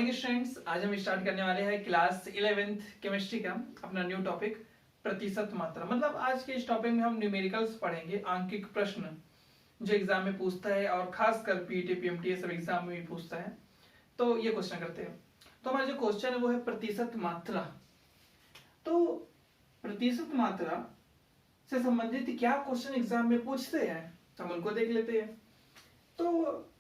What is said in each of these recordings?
Morning students, आज हम start करने वाले हैं क्लास 11th केमिस्ट्री का अपना न्यू टॉपिक प्रतिशत मात्रा। मतलब आज के इस टॉपिक में हम न्यूमेरिकल्स पढ़ेंगे, आंकिक प्रश्न जो एग्जाम में पूछता है और खासकर पीईटी पीएमटी सब एग्जाम में भी पूछता है। तो ये क्वेश्चन करते हैं। तो हमारा जो क्वेश्चन है वो है प्रतिशत मात्रा। तो प्रतिशत मात्रा से संबंधित क्या क्वेश्चन एग्जाम में पूछते हैं हम उनको देख लेते हैं। तो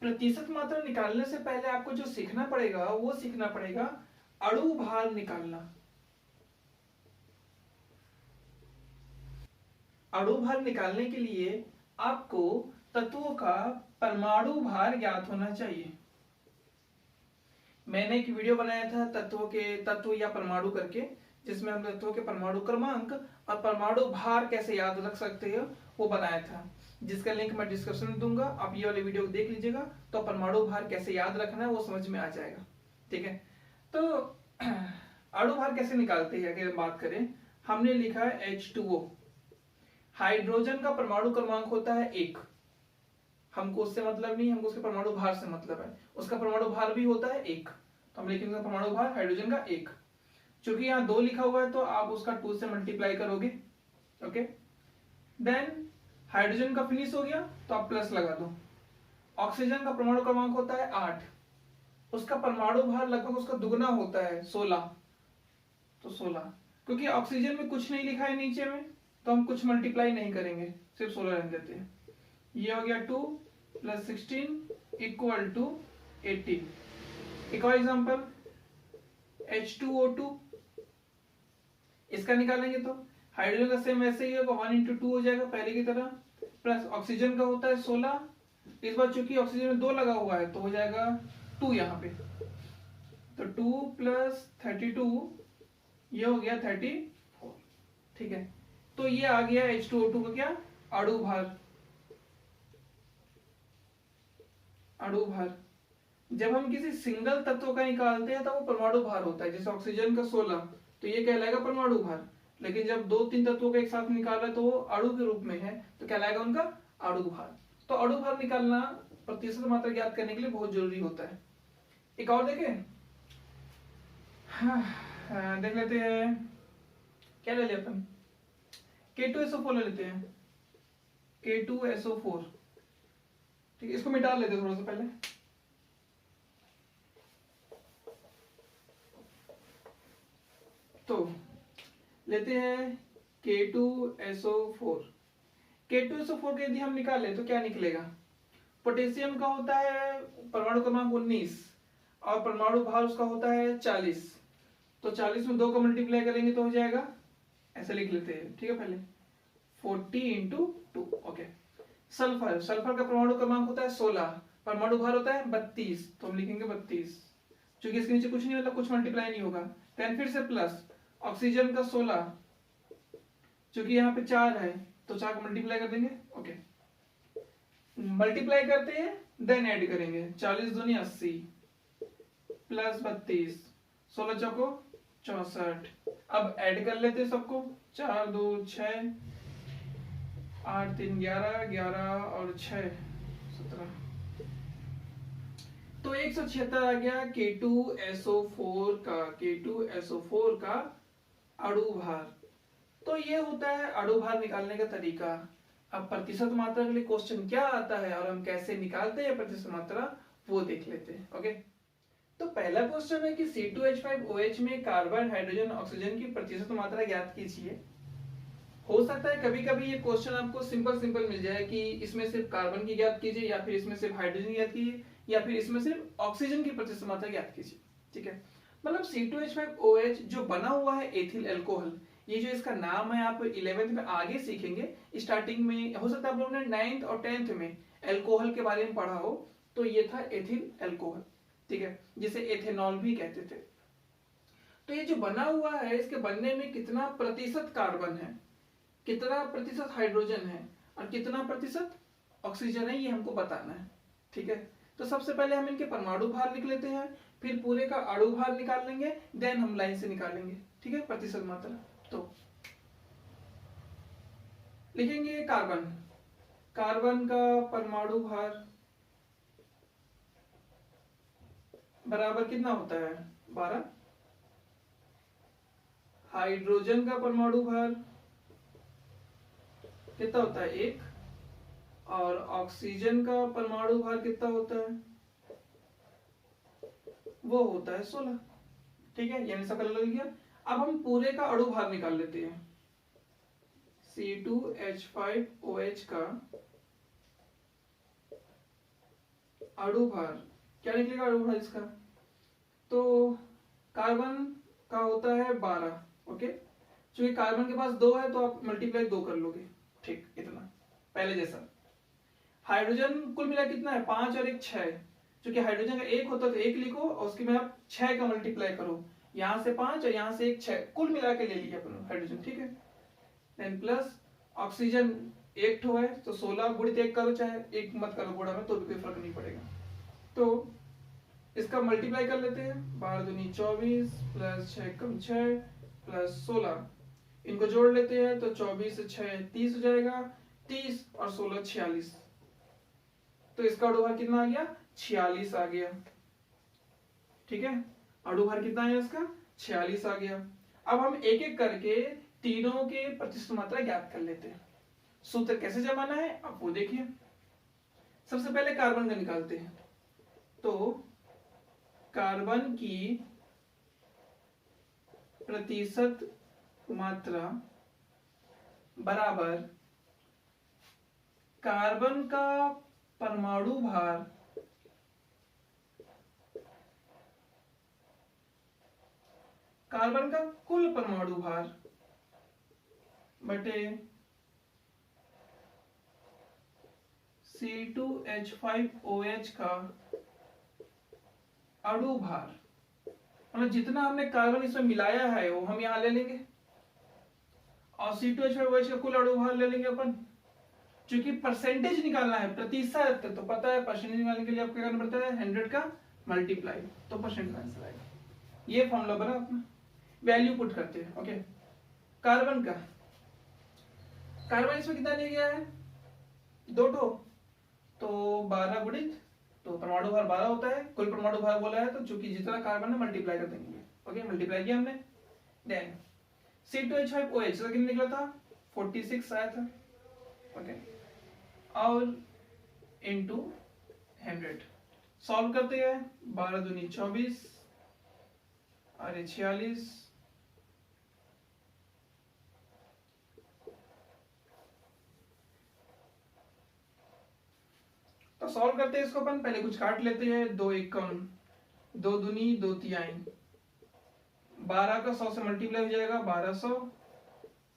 प्रतिशत मात्रा निकालने से पहले आपको जो सीखना पड़ेगा वो सीखना पड़ेगा अणु भार निकालना। अणु भार निकालने के लिए आपको तत्वों का परमाणु भार ज्ञात होना चाहिए। मैंने एक वीडियो बनाया था तत्व या परमाणु करके, जिसमें हम तत्वों के परमाणु क्रमांक और परमाणु भार कैसे याद रख सकते हैं वो बनाया था, जिसका लिंक मैं डिस्क्रिप्शन में दूंगा। आप ये वाले वीडियो देख लीजिएगा तो परमाणु भार कैसे याद रखना है वो समझ में आ जाएगा। ठीक है, तो अणु भार कैसे निकालते हैं अगर बात करें, हमने लिखा है H2O। हाइड्रोजन का परमाणु क्रमांक होता है 1। हमको उससे मतलब नहीं, हमको उसके परमाणु भार से मतलब है। उसका परमाणु भार भी होता है 1, तो हम लिखेंगे परमाणु भार हाइड्रोजन का 1। चूंकि यहाँ 2 लिखा हुआ है तो आप उसका 2 से मल्टीप्लाई करोगे। ओके, देन हाइड्रोजन का फिनिश हो गया तो आप प्लस लगा दो। ऑक्सीजन का परमाणु क्रमांक होता है 8, उसका परमाणु भार लगभग उसका दुगना होता है 16, तो 16। क्योंकि ऑक्सीजन में कुछ नहीं लिखा है नीचे में तो हम कुछ मल्टीप्लाई नहीं करेंगे, सिर्फ 16 रहने देते हैं। ये हो गया 2 + 16 = 18। एक और एग्जांपल H2O2, इसका निकालेंगे तो हाइड्रोजन का सेम ऐसे ही होगा, 1 × 2 हो जाएगा पहले की तरह, प्लस ऑक्सीजन का होता है 16। इस बार चूंकि ऑक्सीजन में 2 लगा हुआ है तो हो जाएगा 2 यहाँ पे, तो 2 + 32 ये हो गया 34। ठीक है, तो ये आ गया H2O2 का क्या अणु भार। अणु भार जब हम किसी सिंगल तत्व का निकालते हैं तो वो परमाणु भार होता है, जैसे ऑक्सीजन का 16 तो ये कहलाएगा परमाणु भार। लेकिन जब 2-3 तत्वों को एक साथ निकाला तो वो अणु के रूप में है तो कहलाएगा उनका अणु भार। तो अणु भार निकालना प्रतिशत मात्रा ज्ञात करने के लिए बहुत जरूरी होता है। एक और देखें, देख लेते हैं क्या ले लेते अपन, K2SO4 ले लेते हैं, K2SO4। ठीक है, इसको मिटा लेते हैं थोड़ा सा पहले। तो लेते हैं K2SO4। K2SO4 के यदि हम निकालें तो क्या निकलेगा, पोटेशियम का होता है परमाणु क्रमांक 19 और परमाणु भार उसका होता है 40। तो 40 में 2 का मल्टीप्लाई करेंगे तो हो जाएगा, ऐसे लिख लेते हैं। ठीक है, पहले 40 × 2। ओके, सल्फर का परमाणु क्रमांक होता है 16, परमाणु भार होता है 32, तो हम लिखेंगे 32। क्योंकि इसके नीचे कुछ नहीं मतलब कुछ मल्टीप्लाई नहीं होगा। देन फिर से प्लस ऑक्सीजन का 16, क्योंकि यहाँ पे 4 है तो 4 को मल्टीप्लाई कर देंगे। ओके, मल्टीप्लाई करते हैं देन ऐड करेंगे, 40 दूनी 80 + 32, 16 चौको 64। अब ऐड कर लेते हैं सबको, 4 2 6 8 3 11 11 और 6 17, तो 176 आ गया K2SO4 का अणु भार। तो ये होता है अणु भार निकालने का तरीका। अब प्रतिशत मात्रा के लिए क्वेश्चन क्या आता है और हम कैसे निकालते हैं प्रतिशत मात्रा वो देख लेते हैं। ओके, तो पहला क्वेश्चन है कि C2H5OH में कार्बन हाइड्रोजन ऑक्सीजन की प्रतिशत मात्रा ज्ञात कीजिए। हो सकता है कभी कभी ये क्वेश्चन आपको सिंपल मिल जाए कि इसमें सिर्फ कार्बन की ज्ञात कीजिए, या फिर इसमें सिर्फ हाइड्रोजन ज्ञात कीजिए, या फिर इसमें सिर्फ ऑक्सीजन की प्रतिशत मात्रा ज्ञात कीजिए। ठीक है, मतलब C2H5OH जो बना हुआ है एथिल अल्कोहल, ये जो इसका नाम है आप 11th में आगे सीखेंगे। स्टार्टिंग में हो सकता है आप लोगों ने 9th और 10th में अल्कोहल के बारे में पढ़ा हो, तो ये था एथिल अल्कोहल। ठीक है, जिसे एथेनॉल भी कहते थे। तो ये जो बना हुआ है इसके बनने में कितना प्रतिशत कार्बन है, कितना प्रतिशत हाइड्रोजन है और कितना प्रतिशत ऑक्सीजन है, ये हमको बताना है। ठीक है, तो सबसे पहले हम इनके परमाणु भार लिख लेते हैं, फिर पूरे का अणु भार निकाल लेंगे, देन हम लाइन से निकालेंगे। ठीक है, प्रतिशत मात्रा। तो लिखेंगे कार्बन का परमाणु भार बराबर कितना होता है 12। हाइड्रोजन का परमाणु भार कितना होता है 1, और ऑक्सीजन का परमाणु भार कितना होता है, वो होता है 16। ठीक है, यानी सब अलग गया। अब हम पूरे का अणु भार निकाल लेते हैं। C2H5OH का अणु भार क्या निकलेगा, अणु भार इसका, तो कार्बन का होता है 12। ओके, क्योंकि कार्बन के पास 2 है तो आप मल्टीप्लाई 2 कर लोगे। ठीक, इतना पहले जैसा। हाइड्रोजन कुल मिला कितना है 5 और 1 6, क्योंकि हाइड्रोजन का 1 होता है तो 1 लिखो और उसके में आप 6 का मल्टीप्लाई करो, यहां से 5 और यहां से 1 6, कुल मिला के ले लिया अपन हाइड्रोजन। ठीक है, देन प्लस ऑक्सीजन 1 ठो है तो 16 गुणित 1 करो, चाहे 1 मत करो गुणा में, तो भी कोई फर्क नहीं पड़ेगा। तो इसका मल्टीप्लाई कर लेते हैं, 12 दूनी 24 प्लस 6 कम 6 प्लस 16, इनको जोड़ लेते हैं तो 24 से 6 30 हो जाएगा, 30 और 16 46, तो इसका अणु भार कितना आ गया 46 आ गया। ठीक है, अणु भार कितना है इसका 46 आ गया। अब हम एक एक करके तीनों के प्रतिशत मात्रा ज्ञात कर लेते हैं। सूत्र कैसे जमाना है आप वो देखिए। सबसे पहले कार्बन का निकालते हैं, तो कार्बन की प्रतिशत मात्रा बराबर कार्बन का परमाणु भार कार्बन का कुल परमाणु भार बटे C2H5OH का अणु भार, मतलब जितना हमने कार्बन इसमें मिलाया है वो हम यहां ले लेंगे, और C2H5OH का कुल अणु भार ले लेंगे अपन। क्योंकि परसेंटेज निकालना है, प्रतिशत, तो पता है परसेंटेज निकालने के लिए आपको क्या करना पड़ता है 100 का मल्टीप्लाई, तो परसेंट आंसर आएगा। ये फॉर्मूला बना अपना, वैल्यू पुट करते हैं। ओके, कार्बन का, कार्बन इसमें कितना ले गया है 2 ठो, तो 12 गुणित, तो परमाणु भार 12 होता है, कुल परमाणु भार बोला है तो चूंकि जितना कार्बन है मल्टीप्लाई कर देंगे। ओके, मल्टीप्लाई किया हमने। देन C2H5OH का कितना निकला था 46 आया था। ओके, और इनटू 100 सॉल्व करते हैं, 12 दूनी 24 और 46, तो सॉल्व करते हैं इसको अपन। पहले कुछ काट लेते हैं, 2 1 कम, 2 दूनी 2 तिहाई, 12 का 100 से मल्टीप्लाई हो जाएगा 1200,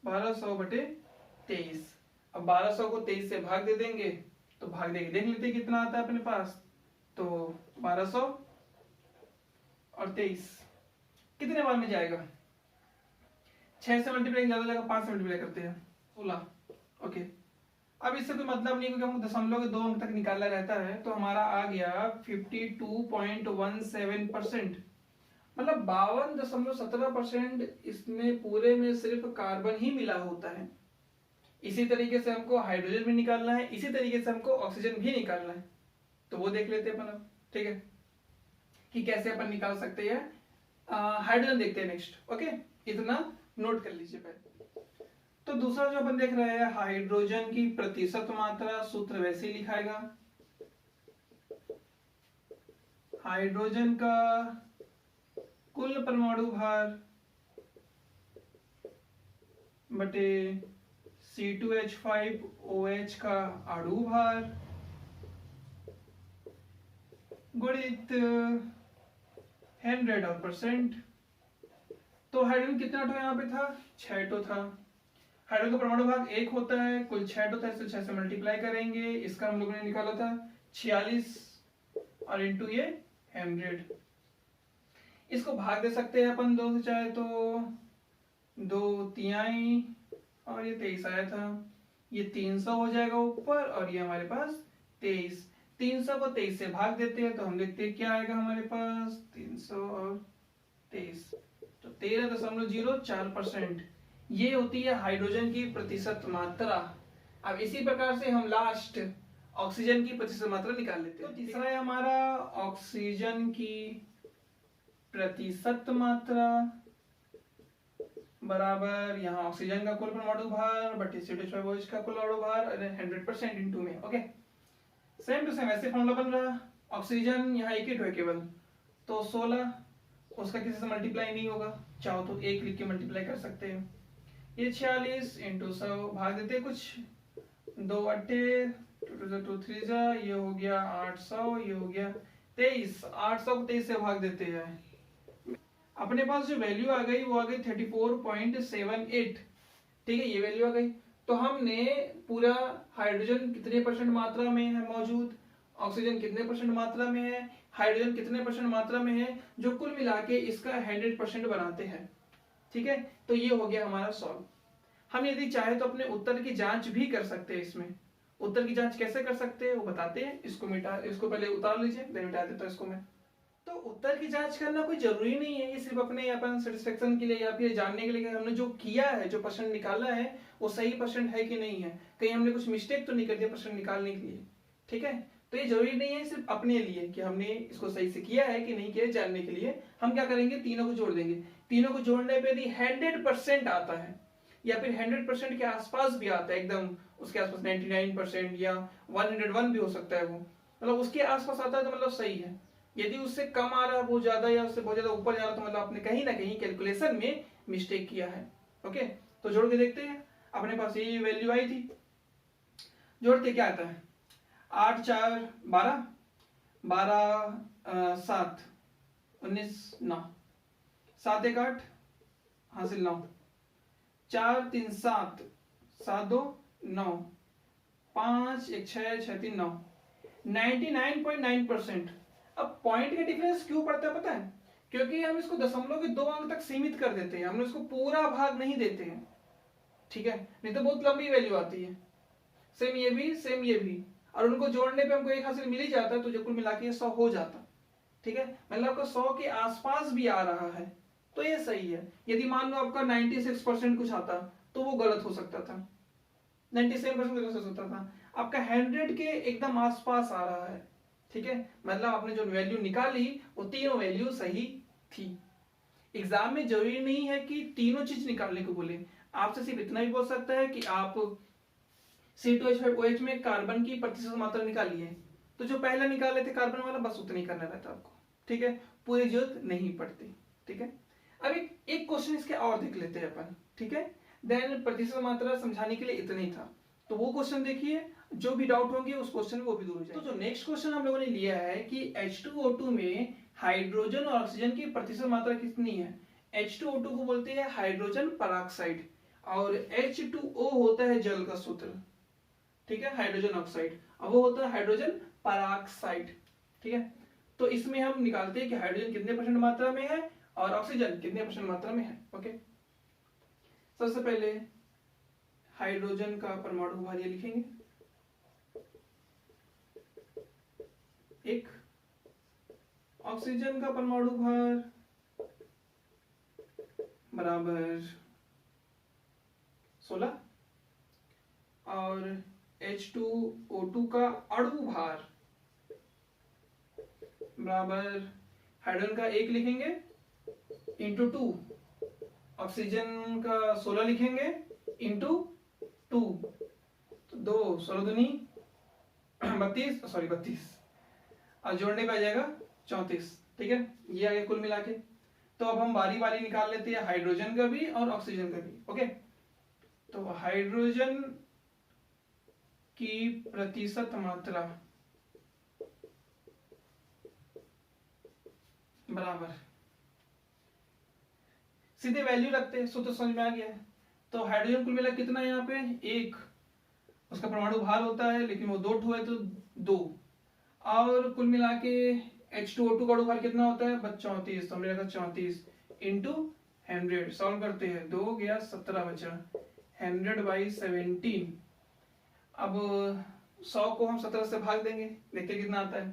1200 बटे 23। अब 1200 को 23 से भाग दे देंगे, तो भाग देंगे, देख लेते हैं कितना आता है अपने पास, तो 1200 और 23 कितने बार में जाएगा, 6 से मल्टीप्लाई ज्यादा जाएगा, 5 से मल्टीप्लाई करते हैं 16। ओके, अब इससे कोई मतलब नहीं, क्योंकि हमको दशमलव के 2 अंक तक निकालना रहता है, तो हमारा आ गया 52.17%, मतलब 52.17% इसमें पूरे में सिर्फ कार्बन ही मिला होता है। इसी तरीके से हमको हाइड्रोजन भी निकालना है, इसी तरीके से हमको ऑक्सीजन भी निकालना है, तो वो देख लेते हैं अपन अब। ठीक है, कि कैसे अपन निकाल सकते हैं। हाइड्रोजन देखते हैं नेक्स्ट। ओके, इतना नोट कर लीजिए पहले। तो दूसरा जो अपन देख रहे हैं हाइड्रोजन की प्रतिशत मात्रा, सूत्र वैसे ही लिखाएगा, हाइड्रोजन का कुल परमाणु भार बटे C2H5OH का अणु भार गुणित 100 और परसेंट। तो हाइड्रोजन कितना ठो यहाँ पे था 6 ठो था। हाइड्रोजन का परमाणु भाग 1 होता है, कुल 6 ठो था, इससे 6 से मल्टीप्लाई करेंगे, इसका हम लोगों ने निकाला था 46 और इंटू ये 100। इसको भाग दे सकते हैं अपन 2 से, चाहे तो 2 तिहाई और ये 23 आया था, ये 300 हो जाएगा ऊपर, और ये हमारे पास 23। 300 को 23 से भाग देते हैं तो हम देखते हैं क्या आएगा हमारे पास 300 और 23, तो 13.04%। ये होती है हाइड्रोजन की प्रतिशत मात्रा। अब इसी प्रकार से हम लास्ट ऑक्सीजन की प्रतिशत मात्रा निकाल लेते हैं। तो तीसरा है हमारा ऑक्सीजन की प्रतिशत मात्रा बराबर यहाँ ऑक्सीजन का कुल परमाणु भार बटे C2H5OH का कुल परमाणु भार 100% इंटू में। ओके, सेम टू सेम ऐसे फॉर्मूला बन रहा। ऑक्सीजन यहाँ एक ही है केवल, तो 16, उसका किसी से मल्टीप्लाई नहीं होगा, चाहो तो एक लिख के मल्टीप्लाई कर सकते हो। ये 46 इंटू 100 भाग देते कुछ, 2 अट्ठे 2 3 जा, ये हो गया 800, ये हो गया 23, 800 को 23 से भाग देते हैं। अपने पास जो वैल्यू आ गई वो आ गई 34.78। ठीक है, ये वैल्यू आ गई। तो हमने पूरा हाइड्रोजन कितने परसेंट मात्रा में है मौजूद, ऑक्सीजन कितने परसेंट मात्रा में है, हाइड्रोजन कितने परसेंट मात्रा में है, जो कुल मिला के इसका 100% बनाते हैं। ठीक है, तो ये हो गया हमारा सॉल्व। हम यदि चाहे तो अपने उत्तर की जांच भी कर सकते हैं। इसमें उत्तर की जांच कैसे कर सकते हैं वो बताते हैं। इसको पहले उतार लीजिए, देन मिटा देता हूं इसको मैं। तो उत्तर की जांच करना कोई जरूरी नहीं है, ये सिर्फ अपने अपन सेटिस्फेक्शन के लिए या फिर जानने के लिए कि हमने जो किया है, जो परसेंट निकाला है वो सही परसेंट है कि नहीं है, कहीं हमने कुछ मिस्टेक तो नहीं कर दिया परसेंट निकालने के लिए। ठीक है, तो ये जरूरी नहीं है सिर्फ अपने लिए कि हमने इसको सही से किया है कि नहीं किया, जानने के लिए हम क्या करेंगे, तीनों को जोड़ देंगे। तीनों को जोड़ने पे यदि 100% आता है या फिर 100% के आसपास भी आता है, एकदम उसके आसपास 99% या 101 भी हो सकता है, वो मतलब उसके आसपास आता है तो मतलब सही है। यदि उससे कम आ रहा है बहुत ज्यादा या उससे बहुत ज्यादा ऊपर जा रहा है तो मतलब आपने कहीं ना कहीं कैलकुलेशन में मिस्टेक किया है। ओके, तो जोड़ के देखते हैं। अपने पास ये वैल्यू आई थी, जोड़ते क्या आता है, 8 4 12, 12 7 19 9, 7 1 8 हासिल 9, 4 3 7 7 2 9, 5 1 6 6 3 9, 99.9%। अब पॉइंट का डिफरेंस क्यों पड़ता है पता है, क्योंकि हम इसको दशमलव के 2 अंक तक सीमित कर देते हैं, हम इसको पूरा भाग नहीं देते हैं। ठीक है, नहीं तो बहुत लंबी वैल्यू आती है। सेम ये भी, सेम ये भी, और उनको जोड़ने पे हमको एक हासिल मिल ही जाता है, तो जो कुल मिला के 100 हो जाता। ठीक है, मतलब आपका 100 के आसपास भी आ रहा है तो ये सही है। यदि मान लो आपका 96% कुछ आता तो वो गलत हो सकता था, 97% गलत हो सकता था। आपका 100 के एकदम आसपास आ रहा है। ठीक है, मतलब आपने जो वैल्यू निकाली वो तीनों वैल्यू सही थी। एग्जाम में जरूरी नहीं है कि तीनों चीज निकालने को बोले, आपसे सिर्फ इतना ही बोल सकता है कि आप C2H5OH में कार्बन की प्रतिशत मात्रा निकालिए, तो जो पहला निकाले थे कार्बन वाला बस उतना ही करना रहता आपको। ठीक है, पूरी जरूरत नहीं पड़ती। ठीक है, अब एक क्वेश्चन इसके और देख लेते हैं अपन। ठीक है, देन प्रतिशत मात्रा समझाने के लिए इतना ही था, तो वो क्वेश्चन देखिए, जो भी डाउट होंगे उस क्वेश्चन में वो भी दूर हो जाएगा। तो जो नेक्स्ट क्वेश्चन हम लोगों ने लिया है कि H2O2 में हाइड्रोजन और ऑक्सीजन की प्रतिशत मात्रा कितनी है। H2O2 को बोलते हैं हाइड्रोजन पराक्साइड, और H2O होता है जल का सूत्र। ठीक है, हाइड्रोजन ऑक्साइड, और वो होता है हाइड्रोजन पराक्साइड। ठीक है, तो इसमें हम निकालते हैं कि हाइड्रोजन कितने परसेंट मात्रा में है और ऑक्सीजन कितने परसेंट मात्रा में है। ओके, सबसे पहले हाइड्रोजन का परमाणु भार ये लिखेंगे, 1, ऑक्सीजन का परमाणु भार बराबर 16, और H2O2 का अणु भार बराबर हाइड्रोजन का 1 लिखेंगे इंटू 2, ऑक्सीजन का 16 लिखेंगे इंटू 2, तो 2 16 दूनी 32, सॉरी 32, और जोड़ने पे आ जाएगा 34। ठीक है, ये आ गया कुल मिला के। तो अब हम बारी बारी निकाल लेते हैं हाइड्रोजन का भी और ऑक्सीजन का भी। ओके, तो हाइड्रोजन की प्रतिशत मात्रा बराबर, सीधे वैल्यू रखते हैं, सूत्र समझ में आ गया है। तो हाइड्रोजन कुल मिला कितना है यहाँ पे 1, उसका परमाणु भार होता है लेकिन वो 2 ठो है तो 2, और कुल मिला के H2O2 का अणु भार कितना होता है 34, तो हमने रखा 34 इंटू 100, सॉल्व करते हैं, 2 गया 17 बचा, 100/17। अब 100 को हम 17 से भाग देंगे, देखते कितना आता है।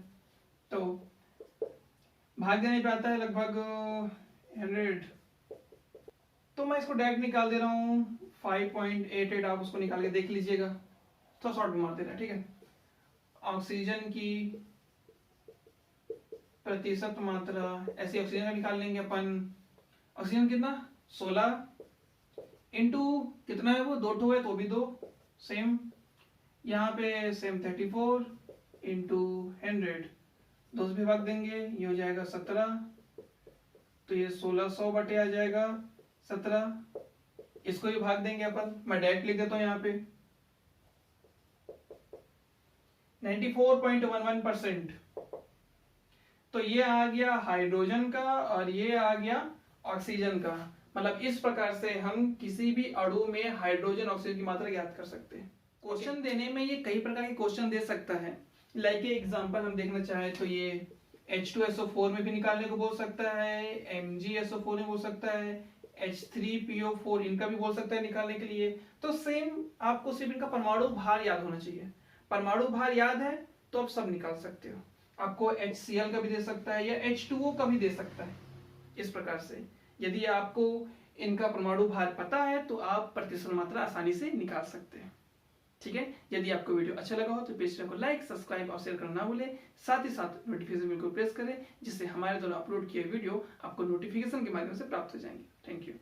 तो भाग देने पे आता है लगभग 100, तो मैं इसको डायरेक्ट निकाल दे रहा हूँ 5.88, आप उसको निकाल के देख लीजिएगा, थोड़ा शॉर्ट मार देना। ठीक है, ऑक्सीजन की प्रतिशत मात्रा, ऐसे ऑक्सीजन का निकाल लेंगे अपन। ऑक्सीजन कितना 16 इंटू कितना है वो 2 है तो भी 2 सेम, यहाँ पे सेम 34 इंटू 100 2 से भाग देंगे, ये हो जाएगा 17, तो ये 1600 बटे आ जाएगा 17, इसको भी भाग देंगे अपन, मैं डायरेक्ट लिख देता हूँ यहाँ पे 94.11%। तो ये आ गया हाइड्रोजन का और ये आ गया ऑक्सीजन का। मतलब इस प्रकार से हम किसी भी अणु में हाइड्रोजन ऑक्सीजन की मात्रा ज्ञात कर सकते हैं। क्वेश्चन देने में ये कई प्रकार के क्वेश्चन दे सकता है। लाइक एग्जांपल हम देखना चाहे तो ये H2SO4 में भी निकालने को बोल सकता है, MgSO4 में बोल सकता है, H3PO4 इनका भी बोल सकता है निकालने के लिए। तो सेम आपको सिर्फ इनका परमाणु भार याद होना चाहिए। परमाणु भार याद है तो आप सब निकाल सकते हो। आपको HCl का भी दे सकता है या H2O का भी दे सकता है। इस प्रकार से यदि आपको इनका परमाणु भार पता है तो आप प्रतिशत मात्रा आसानी से निकाल सकते हैं। ठीक है, यदि आपको वीडियो अच्छा लगा हो तो प्लीज चैनल को लाइक, सब्सक्राइब और शेयर करना ना भूलें। साथ ही साथ नोटिफिकेशन बिल को प्रेस करें, जिससे हमारे द्वारा अपलोड किए वीडियो आपको नोटिफिकेशन के माध्यम से प्राप्त हो जाएंगे। Thank you.